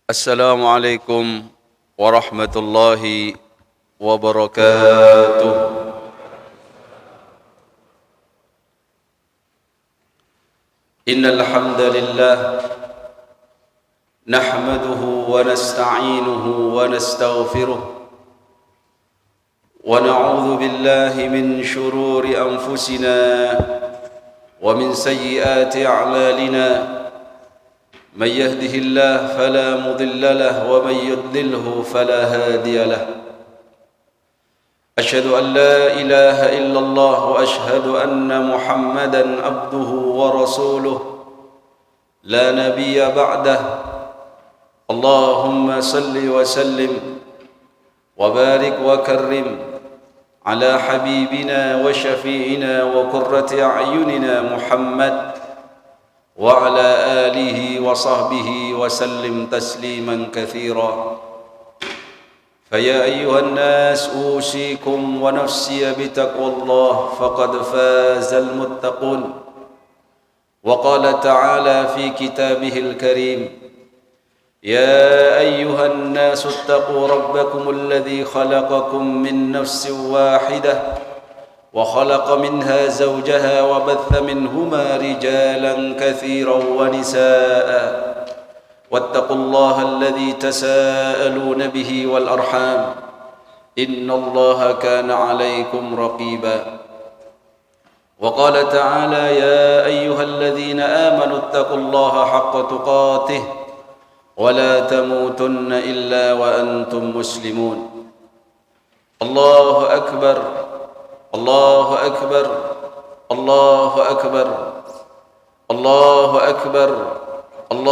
السلام عليكم ورحمة الله وبركاته. إن الحمد لله نحمده ونستعينه ونستغفره ونعوذ بالله من شرور أنفسنا ومن سيئات أعمالنا. من يهده الله فلا مضل له ومن يضلله فلا هادي له. أشهد أن لا إله إلا الله وأشهد أن محمدا عبده ورسوله لا نبي بعده. اللهم صل وسلم وبارك وكرم على حبيبنا وشفيعنا وقرة أعيننا محمد وعلى آله وصحبه وسلم تسليما كثيرا. فيا أيها الناس أوصيكم ونفسي بتقوى الله فقد فاز المتقون. وقال تعالى في كتابه الكريم: يا أيها الناس اتقوا ربكم الذي خلقكم من نفس واحدة وخلق منها زوجها وبث منهما رجالا كثيرا ونساء واتقوا الله الذي تساءلون به والأرحام إن الله كان عليكم رقيبا. وقال تعالى: يا أيها الذين آمنوا اتقوا الله حق تقاته ولا تموتن إلا وأنتم مسلمون. الله أكبر الله أكبر الله أكبر الله أكبر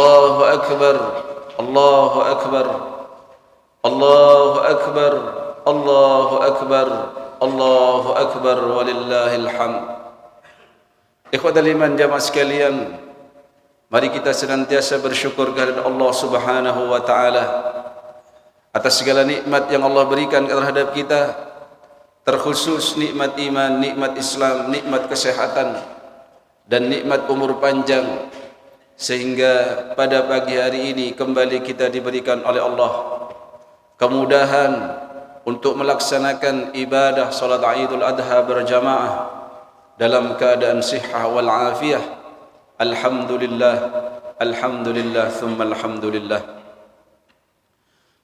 الله أكبر الله أكبر الله أكبر الله أكبر الله أكبر ولله الحمد. Ikhwatal iman jamaah sekalian, mari kita senantiasa bersyukur kepada Allah Subhanahu wa taala atas segala nikmat yang Allah berikan terhadap kita, terkhusus nikmat iman, nikmat Islam, nikmat kesehatan dan nikmat umur panjang, sehingga pada pagi hari ini kembali kita diberikan oleh Allah kemudahan untuk melaksanakan ibadah salat Idul Adha berjamaah dalam keadaan sihah wal afiyah. Alhamdulillah, alhamdulillah, thumma alhamdulillah.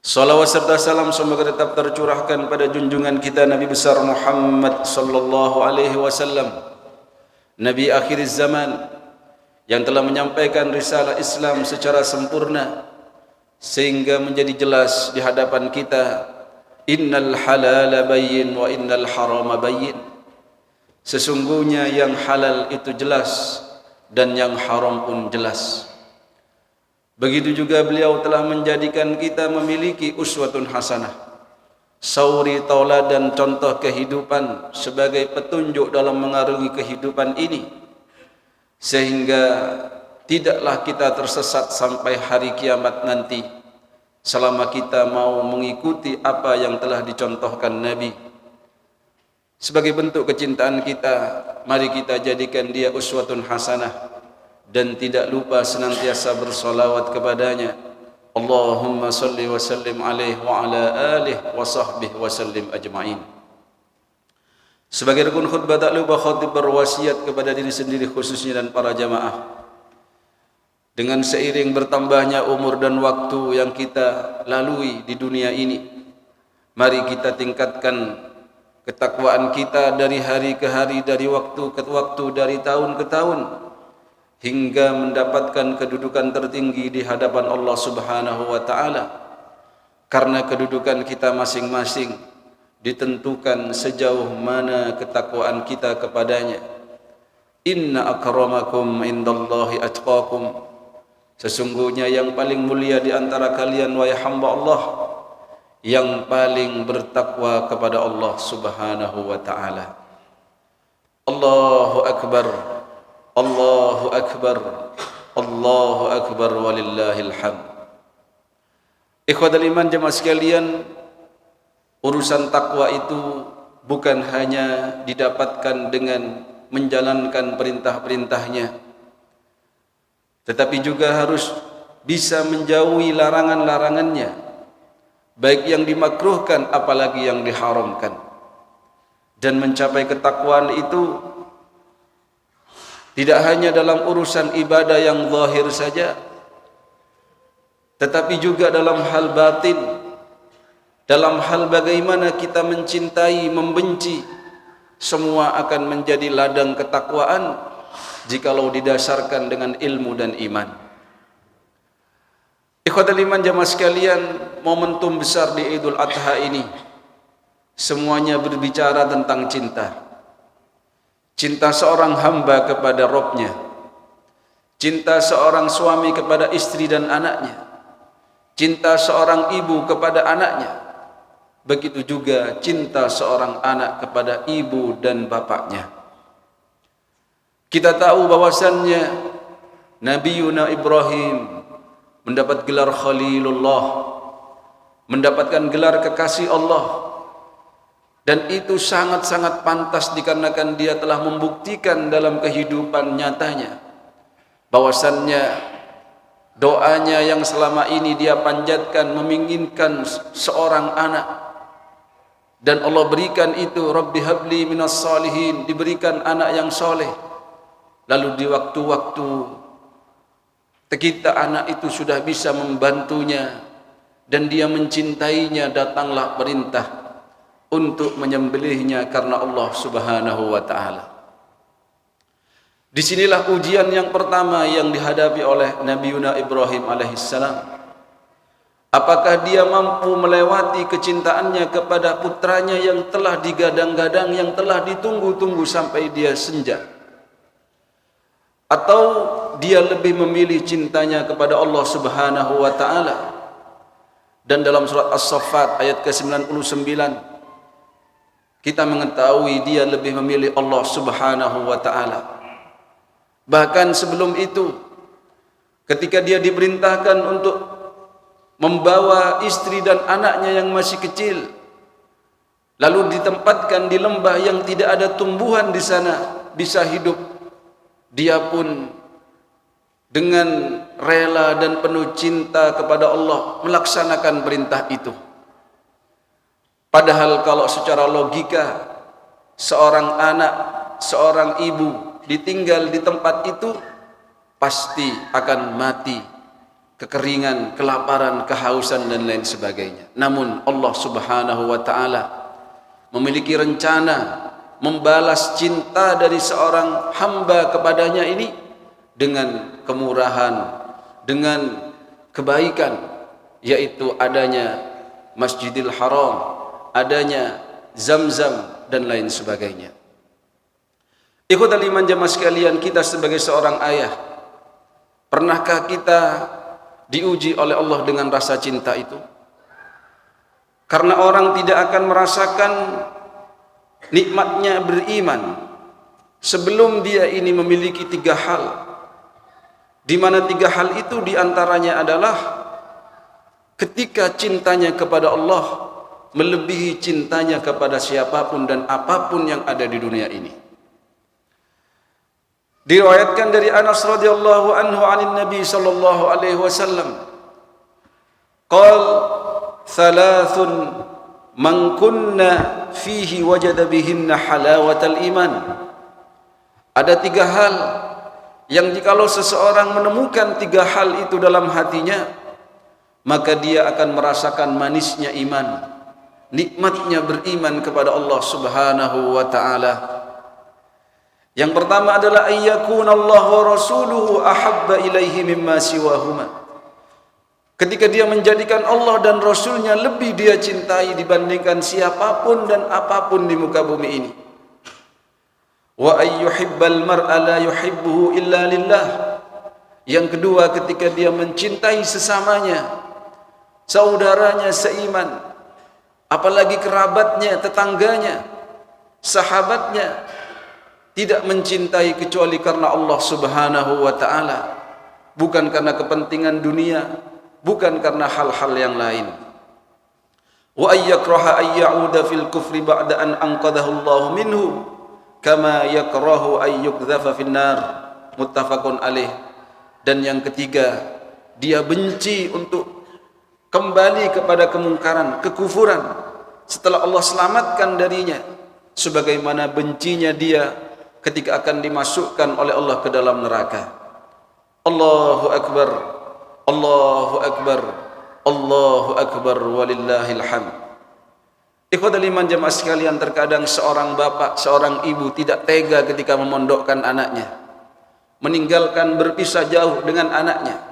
Salawat serta salam semoga tetap tercurahkan pada junjungan kita Nabi besar Muhammad sallallahu alaihi wasallam, Nabi akhir zaman yang telah menyampaikan risalah Islam secara sempurna sehingga menjadi jelas di hadapan kita, innal halala bayyin wa innal harama bayyin. Sesungguhnya yang halal itu jelas dan yang haram pun jelas. Begitu juga beliau telah menjadikan kita memiliki uswatun hasanah, sauri tauladan contoh kehidupan sebagai petunjuk dalam mengarungi kehidupan ini, sehingga tidaklah kita tersesat sampai hari kiamat nanti selama kita mau mengikuti apa yang telah dicontohkan Nabi. Sebagai bentuk kecintaan kita, mari kita jadikan dia uswatun hasanah dan tidak lupa senantiasa bersolawat kepadanya. Allahumma salli wa sallim alaihi wa ala alihi wa sahbihi wa sallim ajma'in. Sebagai rukun khutbah tak lupa khatib berwasiat kepada diri sendiri khususnya dan para jamaah. Dengan seiring bertambahnya umur dan waktu yang kita lalui di dunia ini, mari kita tingkatkan ketakwaan kita dari hari ke hari, dari waktu ke waktu, dari tahun ke tahun, hingga mendapatkan kedudukan tertinggi di hadapan Allah Subhanahu wa taala. Karena kedudukan kita masing-masing ditentukan sejauh mana ketakwaan kita kepadanya. Inna akramakum indallahi atqakum. Sesungguhnya yang paling mulia di antara kalian wahai hamba Allah, yang paling bertakwa kepada Allah Subhanahu wa taala. Allahu akbar, Allahu akbar, Allahu akbar walillahil hamd. Ikhwatul iman jemaah sekalian, urusan takwa itu bukan hanya didapatkan dengan menjalankan perintah-perintahnya, tetapi juga harus bisa menjauhi larangan-larangannya, baik yang dimakruhkan apalagi yang diharamkan. Dan mencapai ketakwaan itu tidak hanya dalam urusan ibadah yang zahir saja, tetapi juga dalam hal batin, dalam hal bagaimana kita mencintai, membenci, semua akan menjadi ladang ketakwaan jikalau didasarkan dengan ilmu dan iman. Ikhwatul iman jamaah sekalian, momentum besar di Idul Adha ini semuanya berbicara tentang cinta. Cinta seorang hamba kepada Rabb-Nya, cinta seorang suami kepada istri dan anaknya, cinta seorang ibu kepada anaknya, begitu juga cinta seorang anak kepada ibu dan bapaknya. Kita tahu bahwasannya Nabiuna Ibrahim mendapat gelar Khalilullah, mendapatkan gelar kekasih Allah, dan itu sangat-sangat pantas dikarenakan dia telah membuktikan dalam kehidupan nyatanya bahwasannya doanya yang selama ini dia panjatkan menginginkan seorang anak, dan Allah berikan itu, Rabbi habli minas salihin, diberikan anak yang soleh. Lalu di waktu-waktu ketika anak itu sudah bisa membantunya dan dia mencintainya, datanglah perintah untuk menyembelihnya karena Allah Subhanahu wa taala. Disinilah ujian yang pertama yang dihadapi oleh Nabiuna Ibrahim alaihissalam. Apakah dia mampu melewati kecintaannya kepada putranya yang telah digadang-gadang, yang telah ditunggu-tunggu sampai dia senja? Atau dia lebih memilih cintanya kepada Allah Subhanahu wa taala? Dan dalam surat As-Saffat ayat ke-99 kita mengetahui dia lebih memilih Allah Subhanahu wa taala. Bahkan sebelum itu, ketika dia diperintahkan untuk membawa istri dan anaknya yang masih kecil, lalu ditempatkan di lembah yang tidak ada tumbuhan di sana bisa hidup, dia pun dengan rela dan penuh cinta kepada Allah melaksanakan perintah itu. Padahal kalau secara logika seorang anak, seorang ibu ditinggal di tempat itu pasti akan mati, kekeringan, kelaparan, kehausan dan lain sebagainya. Namun Allah Subhanahu wa taala memiliki rencana membalas cinta dari seorang hamba kepadanya ini dengan kemurahan, dengan kebaikan, yaitu adanya Masjidil Haram, adanya Zamzam dan lain sebagainya. Ikhwatul iman jamaah sekalian, kita sebagai seorang ayah, pernahkah kita diuji oleh Allah dengan rasa cinta itu? Karena orang tidak akan merasakan nikmatnya beriman sebelum dia ini memiliki 3 hal, di mana 3 hal itu diantaranya adalah ketika cintanya kepada Allah melebihi cintanya kepada siapapun dan apapun yang ada di dunia ini. Diriwayatkan dari Anas radhiyallahu anhu 'anil Nabi sallallahu alaihi wasallam, qal thalathun man kunna fihi wajada bihinna halawatal iman. Ada 3 hal yang jikalau seseorang menemukan 3 hal itu dalam hatinya, maka dia akan merasakan manisnya iman, nikmatnya beriman kepada Allah Subhanahu wa taala. Yang pertama adalah ayyakunallahu wa rasuluhu ahabba ilaihi mimma siwahuma. Ketika dia menjadikan Allah dan Rasulnya lebih dia cintai dibandingkan siapapun dan apapun di muka bumi ini. Wa ayyuhibbal mar'a la yuhibbuhu illa lillah. Yang kedua, ketika dia mencintai sesamanya, saudaranya seiman, apalagi kerabatnya, tetangganya, sahabatnya, tidak mencintai kecuali karena Allah Subhanahu wa taala, bukan karena kepentingan dunia, bukan karena hal-hal yang lain. Wa ayyakraha ayyauda fil kufri ba'da an anqadhahu Allah minhu kama yakrahu ayyukdhafa fin nar, muttafaqun alaih. Dan yang ketiga, dia benci untuk kembali kepada kemungkaran, kekufuran setelah Allah selamatkan darinya, sebagaimana bencinya dia ketika akan dimasukkan oleh Allah ke dalam neraka. Allahu Akbar, Allahu Akbar, Allahu Akbar, walillahil hamd. Ikhwatul iman jemaah sekalian, terkadang seorang bapak, seorang ibu tidak tega ketika memondokkan anaknya, meninggalkan, berpisah jauh dengan anaknya.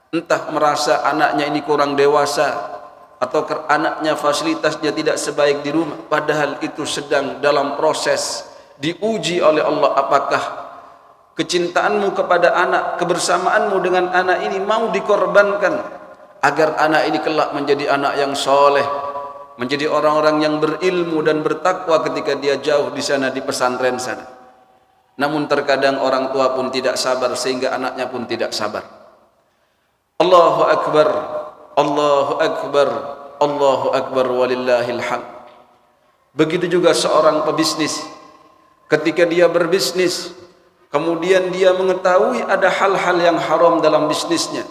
Entah merasa anaknya ini kurang dewasa, atau anaknya fasilitasnya tidak sebaik di rumah, padahal itu sedang dalam proses diuji oleh Allah. Apakah kecintaanmu kepada anak, kebersamaanmu dengan anak ini mau dikorbankan agar anak ini kelak menjadi anak yang soleh, menjadi orang-orang yang berilmu dan bertakwa ketika dia jauh di sana di pesantren sana. Namun terkadang orang tua pun tidak sabar sehingga anaknya pun tidak sabar. Allahu Akbar, Allahu Akbar, Allahu Akbar, walillahil hamd. Begitu juga seorang pebisnis, ketika dia berbisnis, kemudian dia mengetahui ada hal-hal yang haram dalam bisnisnya,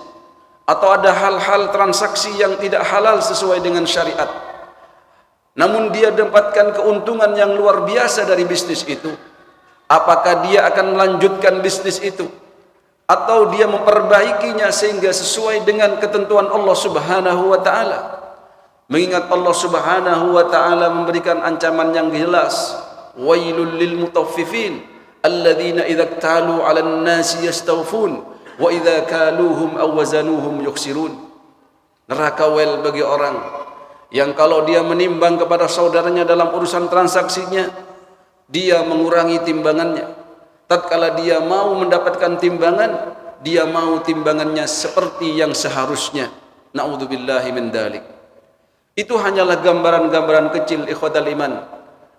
atau ada hal-hal transaksi yang tidak halal sesuai dengan syariat, namun dia dapatkan keuntungan yang luar biasa dari bisnis itu. Apakah dia akan melanjutkan bisnis itu, atau dia memperbaikinya sehingga sesuai dengan ketentuan Allah Subhanahu wa ta'ala? Mengingat Allah Subhanahu wa ta'ala memberikan ancaman yang jelas, wailul lil mutaffifin alladzina idza iktalu 'alan nasi yastawfun wa idza kaluhum aw wazanuhum yukhsirun. Neraka wel bagi orang yang kalau dia menimbang kepada saudaranya dalam urusan transaksinya, dia mengurangi timbangannya. Tatkala dia mau mendapatkan timbangan, dia mau timbangannya seperti yang seharusnya. Na'udzubillahi min dzalik. Itu hanyalah gambaran-gambaran kecil ikhwatal iman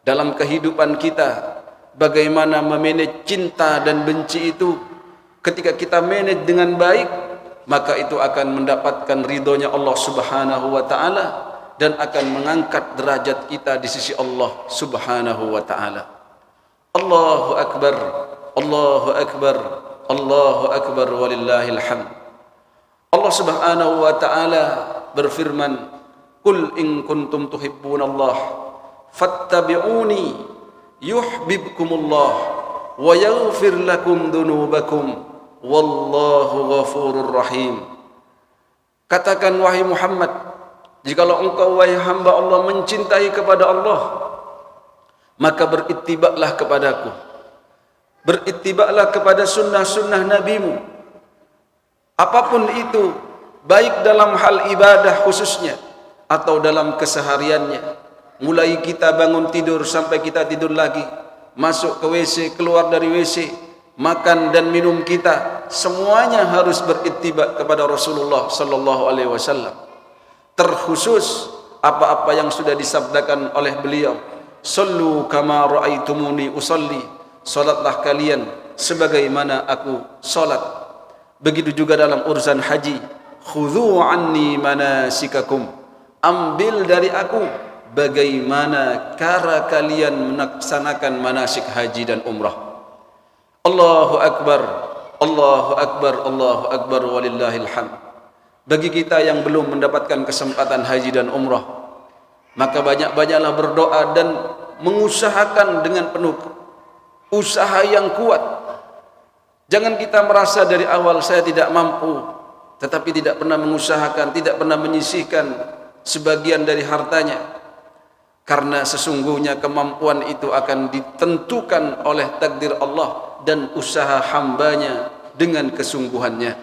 dalam kehidupan kita. Bagaimana memanage cinta dan benci itu. Ketika kita manage dengan baik, maka itu akan mendapatkan ridhonya Allah Subhanahu wa ta'ala dan akan mengangkat derajat kita di sisi Allah Subhanahu wa ta'ala. Allahu Akbar, Allahu Akbar, Allahu Akbar, walillahil hamd. Allah Subhanahu wa ta'ala berfirman, Qul in kuntum tuhibbunallah fattabi'uni yuhibbukumullah wa yaghfir lakum dhunubakum wallahu ghafurur rahim. Katakan wahai Muhammad, jikalau engkau wahai hamba Allah mencintai kepada Allah, maka berittiba'lah kepadaku, berittiba'lah kepada sunnah-sunnah nabimu, apapun itu, baik dalam hal ibadah khususnya atau dalam kesehariannya. Mulai kita bangun tidur sampai kita tidur lagi, masuk ke WC, keluar dari WC, makan dan minum kita, semuanya harus berittiba' kepada Rasulullah sallallahu alaihi wasallam. Terkhusus apa-apa yang sudah disabdakan oleh beliau, sallu kama ra'aitumuni usalli, salatlah kalian sebagaimana aku salat. Begitu juga dalam urusan haji, khudhu anni manasikakum, ambil dari aku bagaimana cara kalian melaksanakan manasik haji dan umrah. Allahu Akbar, Allahu Akbar, Allahu Akbar, walillahil hamd. Bagi kita yang belum mendapatkan kesempatan haji dan umrah, maka banyak-banyaklah berdoa dan mengusahakan dengan penuh usaha yang kuat. Jangan kita merasa dari awal saya tidak mampu, tetapi tidak pernah mengusahakan, tidak pernah menyisihkan sebagian dari hartanya. Karena sesungguhnya kemampuan itu akan ditentukan oleh takdir Allah dan usaha hambanya dengan kesungguhannya.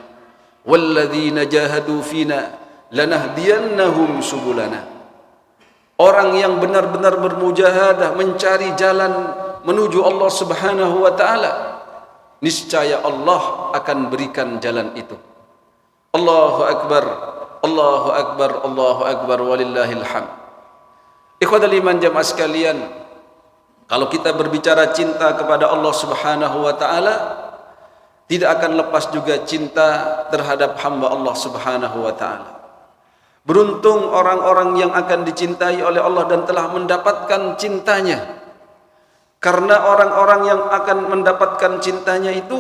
Walladzina jahadu fina lanahdiyannahum subulana. Orang yang benar-benar bermujahadah mencari jalan menuju Allah Subhanahu wa ta'ala, niscaya Allah akan berikan jalan itu. Allahu Akbar, Allahu Akbar, Allahu Akbar, walillahil hamd. Ikhwatul iman jamaah sekalian, kalau kita berbicara cinta kepada Allah Subhanahu wa ta'ala, tidak akan lepas juga cinta terhadap hamba Allah Subhanahu wa ta'ala. Beruntung orang-orang yang akan dicintai oleh Allah dan telah mendapatkan cintanya. Karena orang-orang yang akan mendapatkan cintanya itu,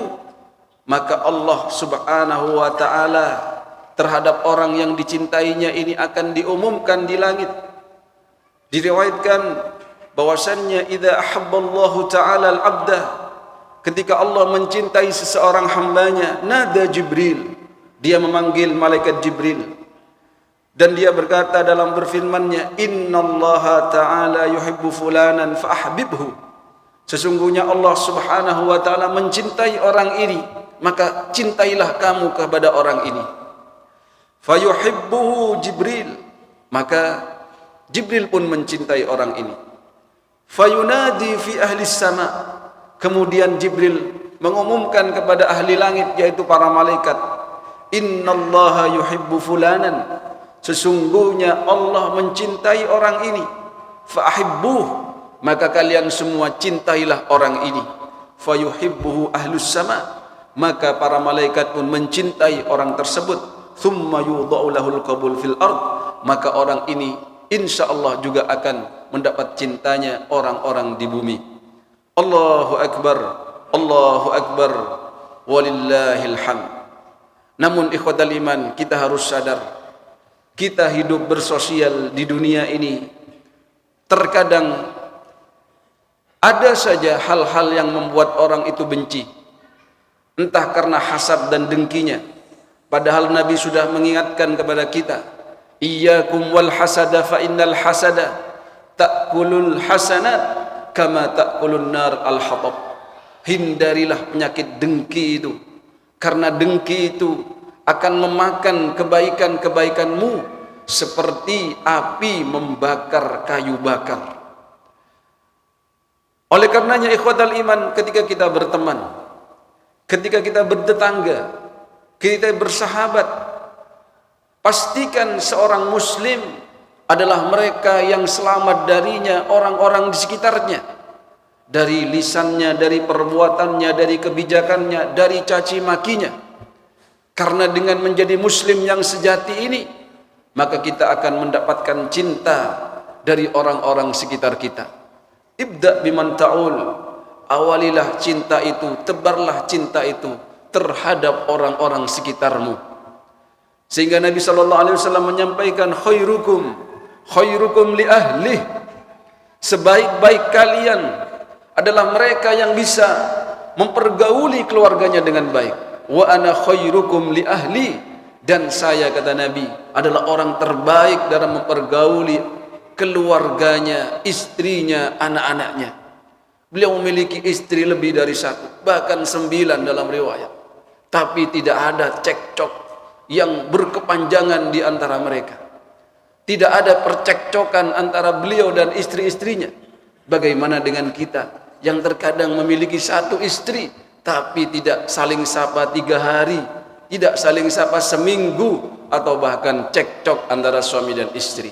maka Allah Subhanahu wa ta'ala terhadap orang yang dicintainya ini akan diumumkan di langit. Diriwayatkan bahwasannya idza ahabballahu ta'ala al-'abda, ketika Allah mencintai seseorang hambanya, nada Jibril, dia memanggil malaikat Jibril, dan dia berkata dalam berfirman-Nya, innallaha ta'ala yuhibbu fulanan fa ahbibhu, sesungguhnya Allah Subhanahu wa taala mencintai orang ini, maka cintailah kamu kepada orang ini. Fayuhibbuhu Jibril, maka Jibril pun mencintai orang ini. Fayunadi fi ahli sama, kemudian Jibril mengumumkan kepada ahli langit, yaitu para malaikat, innallaha yuhibbu fulanan, sesungguhnya Allah mencintai orang ini. Fa'ahibbuh, maka kalian semua cintailah orang ini. Fayuhibbuhu ahlus sama, maka para malaikat pun mencintai orang tersebut. Thumma yudha'u lahul qabul fil ard, maka orang ini insyaallah juga akan mendapat cintanya orang-orang di bumi. Allahu akbar, Allahu akbar, walillahil hamd. Namun ikhwatal iman, kita harus sadar, kita hidup bersosial di dunia ini, terkadang ada saja hal-hal yang membuat orang itu benci, entah karena hasad dan dengkinya. Padahal Nabi sudah mengingatkan kepada kita, iyyakum wal hasada fa innal hasada ta'kulul hasanat kama ta'kulun nar al hatab. Hindarilah penyakit dengki itu, karena dengki itu akan memakan kebaikan-kebaikanmu seperti api membakar kayu bakar. Oleh karenanya ikhwatal iman, ketika kita berteman, ketika kita bertetangga, kita bersahabat, pastikan seorang muslim adalah mereka yang selamat darinya orang-orang di sekitarnya, dari lisannya, dari perbuatannya, dari kebijakannya, dari caci makinya. Karena dengan menjadi muslim yang sejati ini, maka kita akan mendapatkan cinta dari orang-orang sekitar kita. Ibda biman ta'ul, awalilah cinta itu, tebarlah cinta itu terhadap orang-orang sekitarmu. Sehingga Nabi sallallahu alaihi wasallam menyampaikan, khairukum li ahlih, sebaik-baik kalian adalah mereka yang bisa mempergauli keluarganya dengan baik. Wa ana khairukum li ahli, dan saya, kata Nabi, adalah orang terbaik dalam mempergauli keluarganya, istrinya, anak-anaknya. Beliau memiliki istri lebih dari satu, bahkan 9 dalam riwayat. Tapi tidak ada cekcok yang berkepanjangan di antara mereka. Tidak ada percekcokan antara beliau dan istri-istrinya. Bagaimana dengan kita yang terkadang memiliki satu istri, tapi tidak saling sapa 3 hari, tidak saling sapa seminggu, atau bahkan cekcok antara suami dan istri.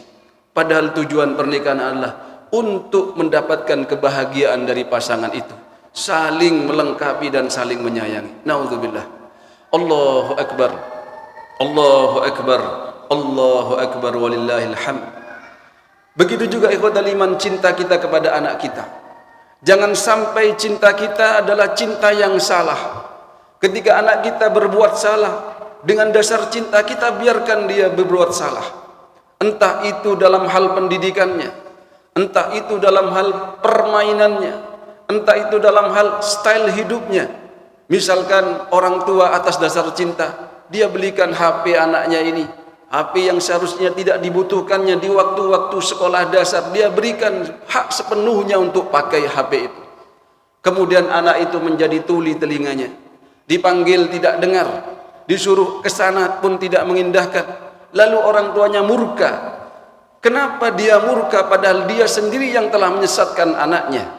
Padahal tujuan pernikahan adalah untuk mendapatkan kebahagiaan dari pasangan itu, saling melengkapi dan saling menyayangi. Naudzubillah. Allahu akbar, Allahu akbar, Allahu akbar, walillahil hamd. Begitu juga ikhwatal iman, cinta kita kepada anak kita. Jangan sampai cinta kita adalah cinta yang salah. Ketika anak kita berbuat salah, dengan dasar cinta kita biarkan dia berbuat salah. Entah itu dalam hal pendidikannya, entah itu dalam hal permainannya, entah itu dalam hal style hidupnya. Misalkan orang tua atas dasar cinta, dia belikan HP anaknya ini, HP yang seharusnya tidak dibutuhkannya di waktu-waktu sekolah dasar, dia berikan hak sepenuhnya untuk pakai HP itu. Kemudian anak itu menjadi tuli telinganya, dipanggil tidak dengar, disuruh ke sana pun tidak mengindahkan. Lalu orang tuanya murka. Kenapa dia murka padahal dia sendiri yang telah menyesatkan anaknya?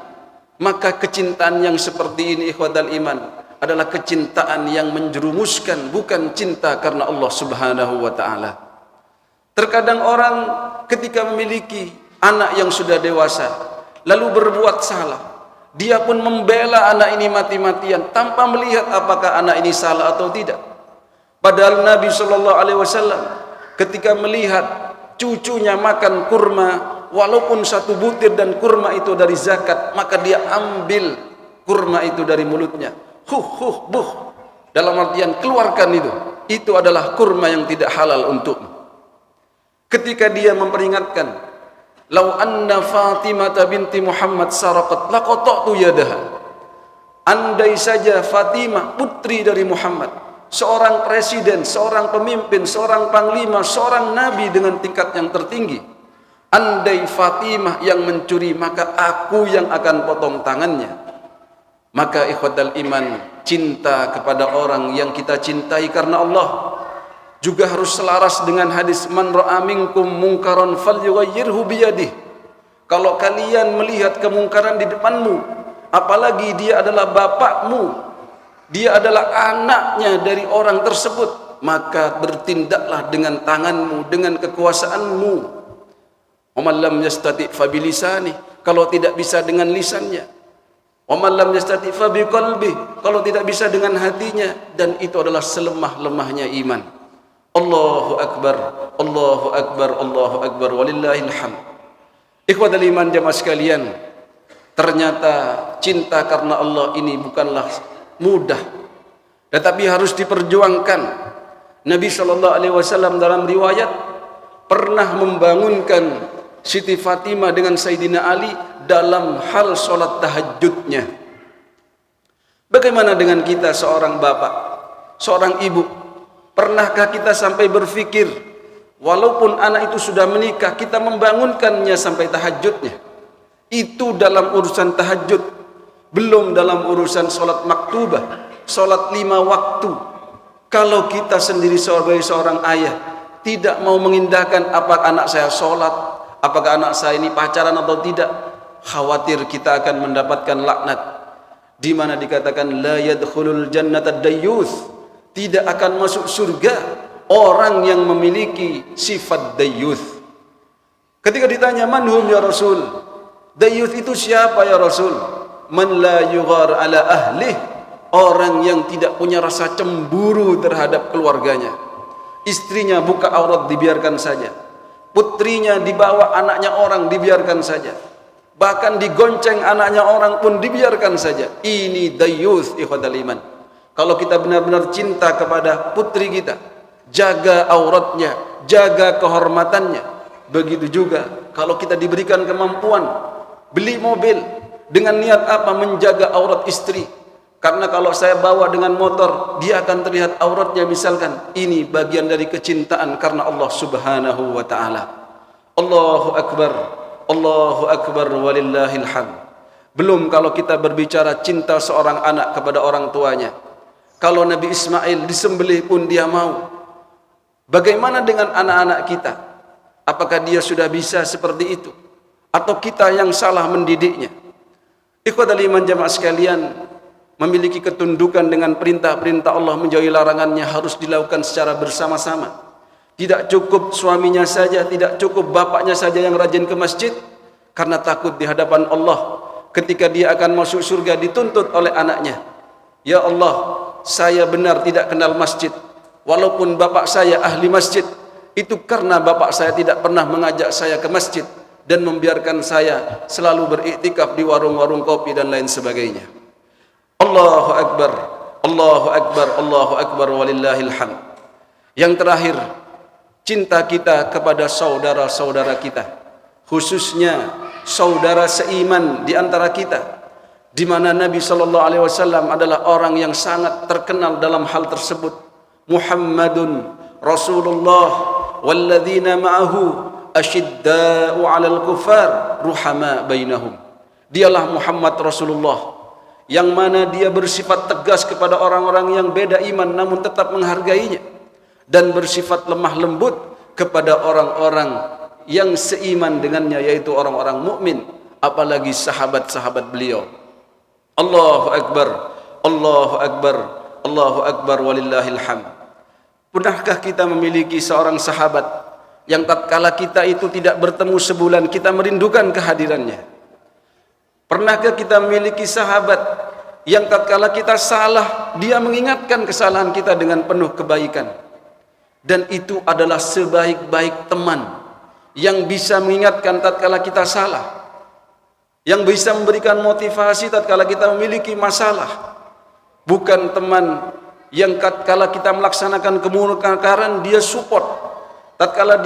Maka kecintaan yang seperti ini ikhwatal iman adalah kecintaan yang menjerumuskan, bukan cinta karena Allah Subhanahu wa taala. Terkadang orang ketika memiliki anak yang sudah dewasa lalu berbuat salah, dia pun membela anak ini mati-matian tanpa melihat apakah anak ini salah atau tidak. Padahal Nabi sallallahu alaihi wasallam ketika melihat cucunya makan kurma, walaupun 1 butir dan kurma itu dari zakat, maka dia ambil kurma itu dari mulutnya. Buh, dalam artian keluarkan itu. itu adalah kurma yang tidak halal untukmu. Ketika dia memperingatkan, "Lau anna Fatimah binti Muhammad saraqat laqata'tu yadaha." Andai saja Fatimah putri dari Muhammad, seorang presiden, seorang pemimpin, seorang panglima, seorang nabi dengan tingkat yang tertinggi, andai Fatimah yang mencuri, maka aku yang akan potong tangannya. Maka ikhwatal iman, cinta kepada orang yang kita cintai karena Allah juga harus selaras dengan hadis, "Man ra'a minkum munkaran falyughayyirhu biyadihi." Kalau kalian melihat kemungkaran di depanmu, apalagi dia adalah bapakmu, dia adalah anaknya dari orang tersebut, maka bertindaklah dengan tanganmu, dengan kekuasaanmu. Wa man lam yastati' fa bilisani, kalau tidak bisa dengan lisannya. Wa man lam yastati' fa biqalbi, kalau tidak bisa dengan hatinya, dan itu adalah selemah-lemahnya iman. Allahu akbar, Allahu akbar, Allahu akbar, walillahil hamd. Ikhwatul iman jamaah sekalian, ternyata cinta karena Allah ini bukanlah mudah, tetapi harus diperjuangkan. Nabi SAW dalam riwayat pernah membangunkan Siti Fatimah dengan Sayyidina Ali dalam hal sholat tahajudnya. Bagaimana dengan kita seorang bapak, seorang ibu? Pernahkah kita sampai berpikir, walaupun anak itu sudah menikah, kita membangunkannya sampai tahajudnya? Itu dalam urusan tahajud, belum dalam urusan sholat maktubah, sholat 5 waktu. Kalau kita sendiri sebagai seorang ayah tidak mau mengindahkan apakah anak saya sholat, apakah anak saya ini pacaran atau tidak, khawatir kita akan mendapatkan laknat, di mana dikatakan la yadkhulul jannata dayyuth, tidak akan masuk surga orang yang memiliki sifat dayyuth. Ketika ditanya, "Man hum ya Rasul?" Dayyuth itu siapa ya Rasul? Man la yughar ala ahlih, orang yang tidak punya rasa cemburu terhadap keluarganya. Istrinya buka aurat dibiarkan saja, putrinya dibawa anaknya orang dibiarkan saja, bahkan digonceng anaknya orang pun dibiarkan saja. Ini dayyuth ikhwatal iman. Kalau kita benar-benar cinta kepada putri kita, jaga auratnya, jaga kehormatannya. Begitu juga kalau kita diberikan kemampuan beli mobil, dengan niat apa? Menjaga aurat istri. Karena kalau saya bawa dengan motor, dia akan terlihat auratnya misalkan. Ini bagian dari kecintaan karena Allah Subhanahu wa ta'ala. Allahu akbar, Allahu akbar, walillahil hamd. Belum kalau kita berbicara cinta seorang anak kepada orang tuanya. Kalau Nabi Ismail disembelih pun dia mau. Bagaimana dengan anak-anak kita? Apakah dia sudah bisa seperti itu? Atau kita yang salah mendidiknya? Ikhwatal iman jamaah sekalian, memiliki ketundukan dengan perintah-perintah Allah, menjauhi larangannya harus dilakukan secara bersama-sama. Tidak cukup suaminya saja, tidak cukup bapaknya saja yang rajin ke masjid, karena takut di hadapan Allah ketika dia akan masuk surga dituntut oleh anaknya, "Ya Allah, saya benar tidak kenal masjid, walaupun bapak saya ahli masjid, itu karena bapak saya tidak pernah mengajak saya ke masjid dan membiarkan saya selalu beriktikaf di warung-warung kopi dan lain sebagainya." Allahu akbar, Allahu akbar, Allahu akbar, walillahil hamd. Yang terakhir, cinta kita kepada saudara-saudara kita, khususnya saudara seiman di antara kita, di mana Nabi sallallahu alaihi wasallam adalah orang yang sangat terkenal dalam hal tersebut. Muhammadun Rasulullah walladzina ma'ahu asyidda'u 'alal kufar ruhama bainahum. Dialah Muhammad Rasulullah yang mana dia bersifat tegas kepada orang-orang yang beda iman namun tetap menghargainya, dan bersifat lemah lembut kepada orang-orang yang seiman dengannya, yaitu orang-orang mukmin, apalagi sahabat-sahabat beliau. Allahu akbar, Allahu akbar, Allahu akbar, walillahil hamd. Pernahkah kita memiliki seorang sahabat yang tatkala kita itu tidak bertemu sebulan kita merindukan kehadirannya? Pernahkah kita memiliki sahabat yang tatkala kita salah, dia mengingatkan kesalahan kita dengan penuh kebaikan? Dan itu adalah sebaik-baik teman yang bisa mengingatkan tatkala kita salah, yang bisa memberikan motivasi tatkala kita memiliki masalah. Bukan teman yang tatkala kita melaksanakan kemungkaran dia support, tatkala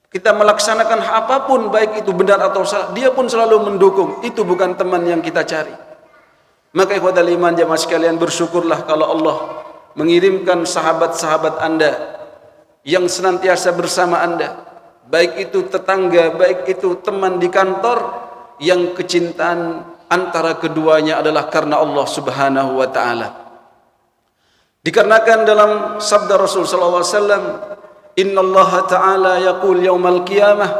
kita melaksanakan apapun baik itu benar atau salah dia pun selalu mendukung. Itu bukan teman yang kita cari. Maka ikhwatal iman jamaah sekalian, bersyukurlah kalau Allah mengirimkan sahabat-sahabat Anda yang senantiasa bersama Anda, baik itu tetangga, baik itu teman di kantor, yang kecintaan antara keduanya adalah karena Allah Subhanahu wa taala. Dikarenakan dalam sabda Rasul sallallahu alaihi wasallam, innallaha ta'ala yaqul yaumal qiyamah,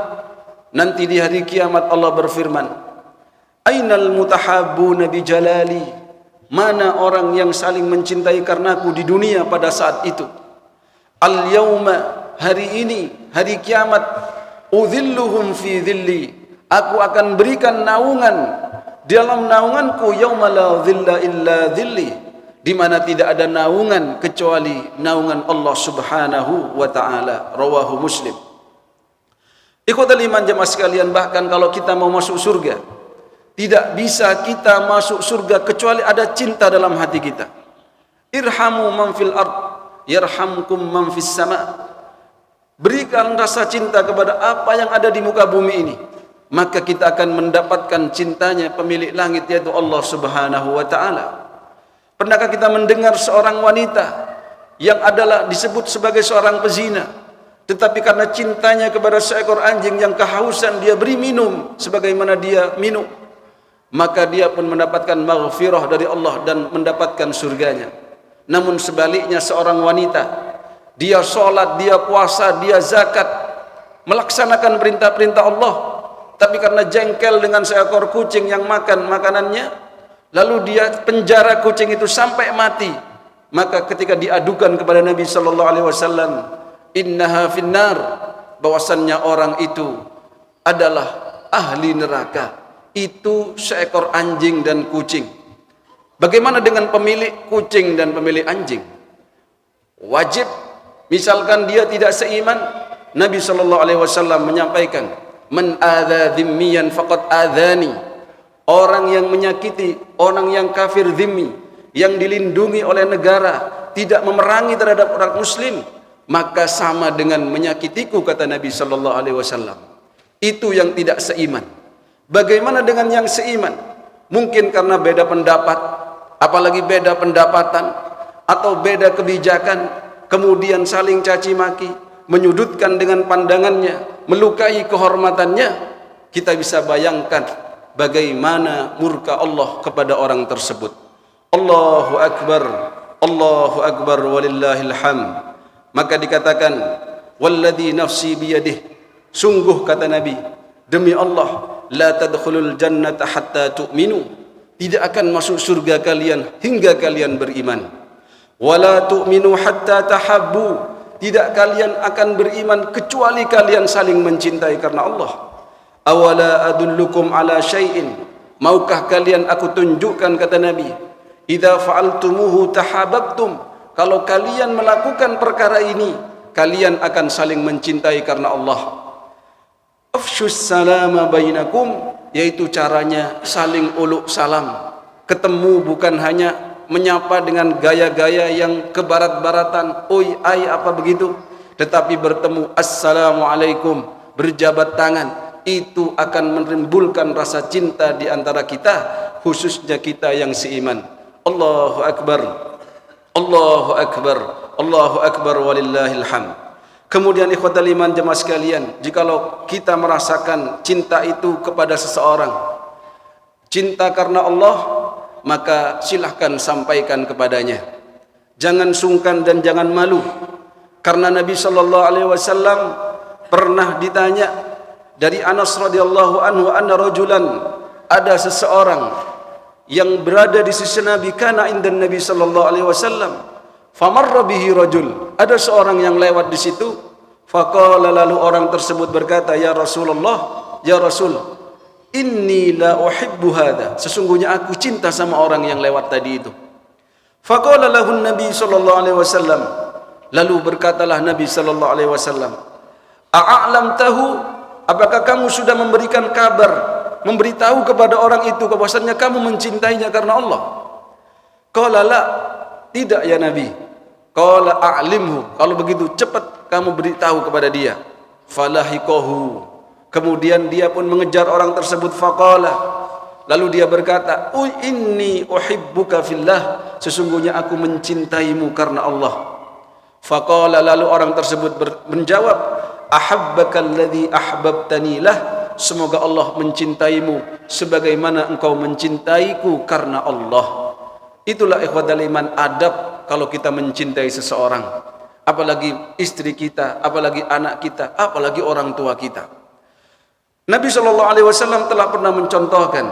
nanti di hari kiamat Allah berfirman, ainal mutahabbuna bi jalali, mana orang yang saling mencintai karenaku di dunia pada saat itu. Al yauma, hari ini, hari kiamat, udhilluhum fi dhilli, aku akan berikan naungan di dalam naunganku, yauma la dhilla illa dhilli, di mana tidak ada naungan kecuali naungan Allah Subhanahu wa taala. Rawahu Muslim. Ikhwatal iman jemaah sekalian, bahkan kalau kita mau masuk surga, tidak bisa kita masuk surga kecuali ada cinta dalam hati kita. Irhamu man fil ard yarhamkum man fis sama. Berikan rasa cinta kepada apa yang ada di muka bumi ini, maka kita akan mendapatkan cintanya pemilik langit, yaitu Allah Subhanahu wa taala. Pernahkah kita mendengar seorang wanita yang adalah disebut sebagai seorang pezina, tetapi karena cintanya kepada seekor anjing yang kehausan, dia beri minum sebagaimana dia minum, maka dia pun mendapatkan maghfirah dari Allah dan mendapatkan surganya. Namun sebaliknya, seorang wanita, dia sholat, dia puasa, dia zakat, melaksanakan perintah-perintah Allah, tapi karena jengkel dengan seekor kucing yang makan makanannya, lalu dia penjara kucing itu sampai mati, maka ketika diadukan kepada Nabi sallallahu alaihi wasallam, innaha finnar, bahwasannya orang itu adalah ahli neraka, itu seekor anjing dan kucing. Bagaimana dengan pemilik kucing dan pemilik anjing? Wajib, misalkan dia tidak seiman, Nabi sallallahu alaihi wasallam menyampaikan, man adza dhimmiyan faqad adzani, orang yang menyakiti orang yang kafir dhimmi, yang dilindungi oleh negara, tidak memerangi terhadap orang muslim, maka sama dengan menyakitiku, kata Nabi sallallahu alaihi wasallam. Itu yang tidak seiman. Bagaimana dengan yang seiman? Mungkin karena beda pendapat, apalagi beda pendapatan atau beda kebijakan, kemudian saling caci maki, menyudutkan dengan pandangannya, melukai kehormatannya. Kita bisa bayangkan bagaimana murka Allah kepada orang tersebut. Allahu Akbar, Allahu Akbar walillahil hamd. Maka dikatakan, walladzi nafsi biyadih, sungguh kata Nabi, demi Allah, la tadkhulul jannata hatta tu'minu, tidak akan masuk surga kalian hingga kalian beriman. Wala tu'minu hatta tahabbu, tidak kalian akan beriman kecuali kalian saling mencintai karena Allah. Awala adullukum ala syai'in, maukah kalian aku tunjukkan, kata Nabi, idza fa'altumuhu tahabbtum, kalau kalian melakukan perkara ini kalian akan saling mencintai karena Allah. Afshus salama bainakum, yaitu caranya saling uluk salam, ketemu bukan hanya menyapa dengan gaya-gaya yang kebarat-baratan, oi ai apa begitu, tetapi bertemu assalamualaikum, berjabat tangan. Itu akan menimbulkan rasa cinta di antara kita, khususnya kita yang seiman. Allahu Akbar, Allahu Akbar, Allahu Akbar walillahil hamd. Kemudian ikhwatal iman jemaah sekalian, jikalau kita merasakan cinta itu kepada seseorang, cinta karena Allah, maka silahkan sampaikan kepadanya. Jangan sungkan dan jangan malu, karena Nabi sallallahu alaihi wasallam pernah ditanya dari Anas radhiyallahu anhu, anna rajulan, ada seseorang yang berada di sisi Nabi, kana indan Nabi sallallahu alaihi wasallam, famarra bihi rajul, ada seorang yang lewat di situ, faqala, lalu orang tersebut berkata, ya Rasulullah, ya Rasul, inni la uhibbu hadha, sesungguhnya aku cinta sama orang yang lewat tadi itu. Faqala lahu Nabi sallallahu alaihi wasallam, lalu berkatalah Nabi sallallahu alaihi wasallam, a'lamtahu, apakah kamu sudah memberikan kabar, memberitahu kepada orang itu bahwasannya kamu mencintainya karena Allah? Qala la, Tidak ya Nabi. Qala a'limhu. Kalau begitu cepat kamu beritahu kepada dia. Falahiqahu. Kemudian dia pun mengejar orang tersebut. Faqala. Lalu dia berkata, inni uhibbuka fillah. Sesungguhnya aku mencintaimu karena Allah. Faqala, lalu orang tersebut menjawab, ahabbaka alladhi ahbabtani lah. Semoga Allah mencintaimu sebagaimana engkau mencintaiku karena Allah. Itulah ikhwatal iman adab kalau kita mencintai seseorang, apalagi istri kita, apalagi anak kita, apalagi orang tua kita. Nabi SAW telah pernah mencontohkan,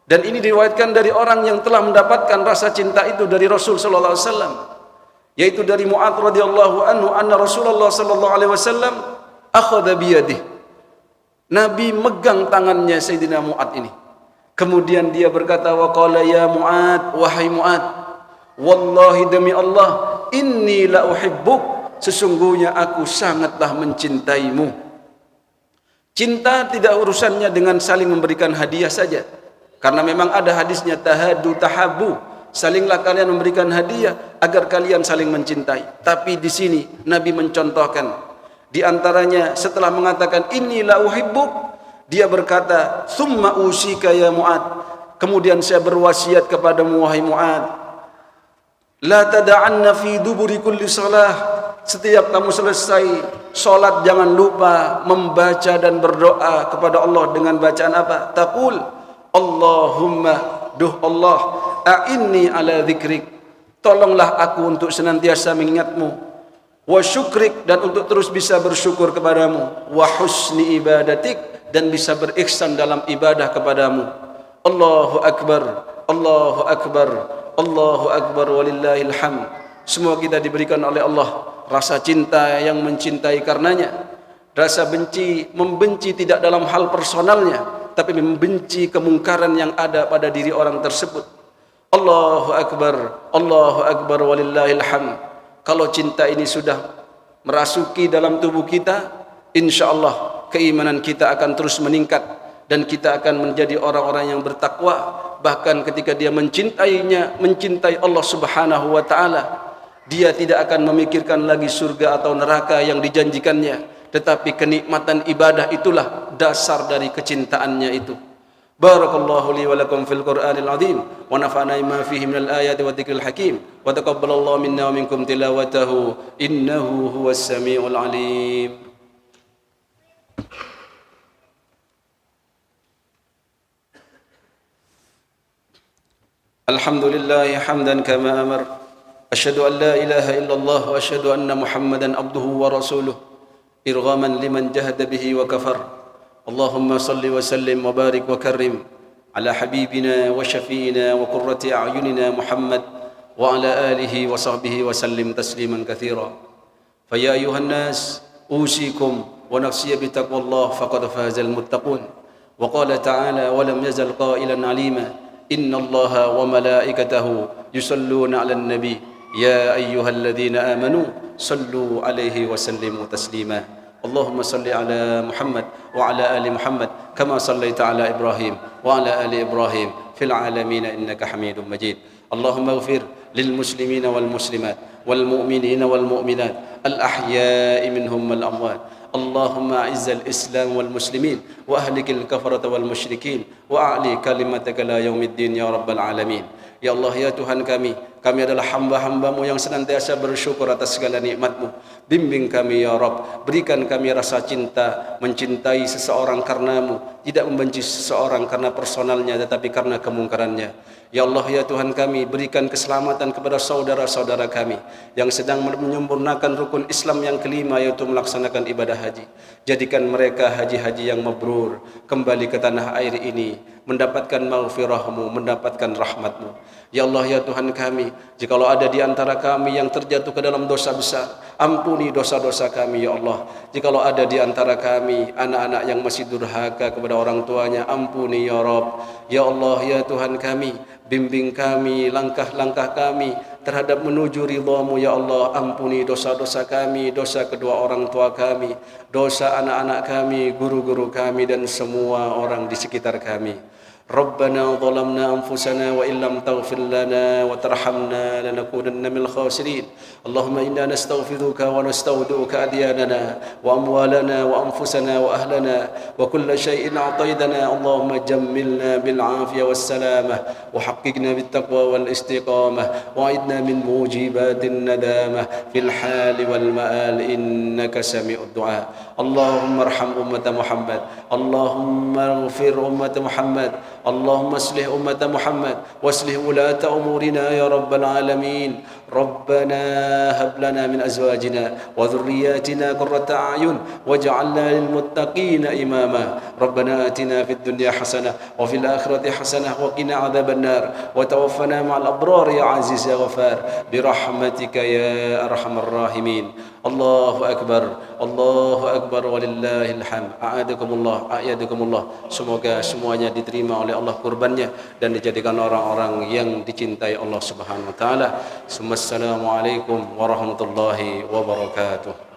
dan ini diriwayatkan dari orang yang telah mendapatkan rasa cinta itu dari Rasul SAW, yaitu dari Mu'adz radhiyallahu anhu, anna Rasulullah SAW akhadha biyadihi. Nabi megang tangannya Sayyidina Mu'adz ini. Kemudian dia berkata, wa qala ya Mu'adz, wahai Mu'adz, wallahi demi Allah, inni la uhibbuk, sesungguhnya aku sangatlah mencintaimu. Cinta tidak urusannya dengan saling memberikan hadiah saja, karena memang ada hadisnya tahadu tahabu, salinglah kalian memberikan hadiah agar kalian saling mencintai. Tapi di sini Nabi mencontohkan, di antaranya setelah mengatakan inni la uhibbuk, dia berkata, summa usika ya Mu'adz, kemudian saya berwasiat kepadamu wahai Mu'adz, la tada'anna fi duburi kulli salah, setiap kamu selesai salat jangan lupa membaca dan berdoa kepada Allah dengan bacaan apa? Taqul Allahumma, duh Allah, a'inni ala dzikrik, tolonglah aku untuk senantiasa mengingatmu, wa syukrik, dan untuk terus bisa bersyukur kepadamu, wa husni ibadatik, dan bisa berihsan dalam ibadah kepadamu. Allahu akbar, Allahu akbar, Allahu akbar, walillahil hamd. Semua kita diberikan oleh Allah rasa cinta yang mencintai karenanya, rasa benci, membenci tidak dalam hal personalnya, tapi membenci kemungkaran yang ada pada diri orang tersebut. Allahu akbar, Allahu akbar, walillahil hamd. Kalau cinta ini sudah merasuki dalam tubuh kita, insyaallah keimanan kita akan terus meningkat dan kita akan menjadi orang-orang yang bertakwa. Bahkan ketika dia mencintai Allah Subhanahu wa taala, dia tidak akan memikirkan lagi surga atau neraka yang dijanjikannya, tetapi kenikmatan ibadah itulah dasar dari kecintaannya itu. Barakallahu li wa lakum fil Qur'anil azim wa nafa'ana bima fihi minal ayati wa dzikril hakim wa taqabbalallahu minna wa minkum tilawatahu innahu huwas samiul alim. Alhamdulillah hamdan kama amar, asyhadu an la ilaha illallah wa asyhadu anna Muhammadan abduhu wa rasuluh irghaman liman jahada bihi wa kafar. Allahumma salli wa sallim wa barik wa karrim ala habibina wa syafi'ina wa qurrati a'yunina Muhammad wa ala alihi wa sahbihi wa sallim tasliman katsira. Fa ya ayuhan nas usikum wa nafsiya bi taqwallah faqad fazal muttaqun. Wa qala ta'ala wa lam yazal qailan 'alima inna Allaha wa malaikatahu yusalluna 'alan nabi ya ayyuhalladhina amanu sallu 'alaihi wa sallimu taslima. Allahumma salli ala Muhammad wa ala ali Muhammad kama sallaita ala Ibrahim wa ala ali Ibrahim fil alamin innaka Hamidum Majid. Allahumma ighfir lil muslimina wal muslimat wal mu'minina wal mu'minat al ahya'i minhum wal amwat. Allahumma a'izzal Islam wal muslimin wa ahlikil kafarata wal musyrikin wa a'li kalimataka la yaumiddin ya rabbal alamin. Ya Allah, ya Tuhan kami adalah hamba-hamba-Mu yang senantiasa bersyukur atas segala nikmat-Mu. Bimbing kami ya Rabb, berikan kami rasa cinta, mencintai seseorang karena-Mu, tidak membenci seseorang karena personalnya tetapi karena kemungkarannya. Ya Allah, ya Tuhan kami, berikan keselamatan kepada saudara-saudara kami yang sedang menyempurnakan rukun Islam yang kelima, yaitu melaksanakan ibadah haji. Jadikan mereka haji-haji yang mabrur, kembali ke tanah air ini mendapatkan maghfirah-Mu, mendapatkan rahmat-Mu. Ya Allah, ya Tuhan kami, jikalau ada di antara kami yang terjatuh ke dalam dosa besar, ampuni dosa-dosa kami ya Allah. Jikalau ada di antara kami anak-anak yang masih durhaka kepada orang tuanya, ampuni ya Rabb. Ya Allah, ya Tuhan kami, bimbing kami, langkah-langkah kami terhadap menuju ridha-Mu ya Allah. Ampuni dosa-dosa kami, dosa kedua orang tua kami, dosa anak-anak kami, guru-guru kami dan semua orang di sekitar kami. ربنا ظلمنا أنفسنا وإن لم تغفر لنا وترحمنا لنكونن من الخاسرين اللهم إنا نستغفرك ونستودعك أدياننا وأموالنا وأنفسنا وأهلنا وكل شيء أعطيتنا اللهم جملنا بالعافية والسلامة وحققنا بالتقوى والاستقامة وعدنا من موجبات الندامة في الحال والمآل إنك سميع الدعاء اللهم ارحم أمة محمد اللهم اغفر أمة محمد اللهم اصلح أمة محمد واصلح ولاة أمورنا يا رب العالمين ربنا هب لنا من أزواجنا وذرياتنا قرة أعين واجعلنا للمتقين إماما ربنا آتنا في الدنيا حسنة وفي الآخرة حسنة وقنا عذاب النار وتوفنا مع الأبرار يا عزيز يا غفار برحمتك يا أرحم الراحمين الله أكبر ولله الحمد أعيادكم الله semoga semuanya diterima oleh Allah kurbannya dan dijadikan orang-orang yang dicintai Allah Subhanahu wa taala. Assalamualaikum warahmatullahi wabarakatuh.